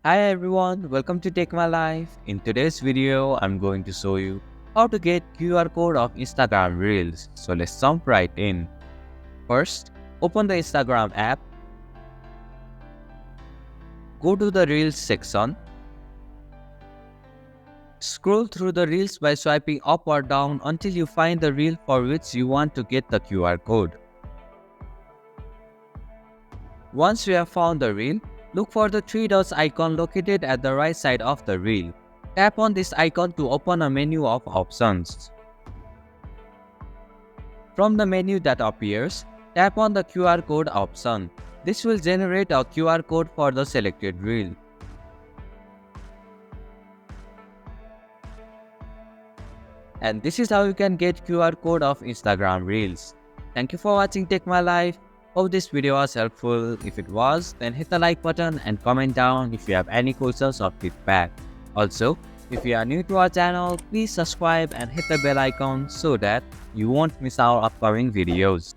Hi everyone, welcome to Take My Life. In today's video, I'm going to show you how to get QR code of Instagram Reels. So let's jump right in. First, open the Instagram app, go to the Reels section, scroll through the Reels by swiping up or down until you find the Reel for which you want to get the QR code. Once you have found the Reel, look for the three dots icon located at the right side of the Reel. Tap on this icon to open a menu of options. From the menu that appears, tap on the QR code option. This will generate a QR code for the selected reel. And this is how you can get QR code of Instagram Reels. Thank you for watching Take My Life. Hope this video was helpful. If it was, then hit the like button and comment down if you have any questions or feedback. Also, if you are new to our channel, please subscribe and hit the bell icon so that you won't miss our upcoming videos.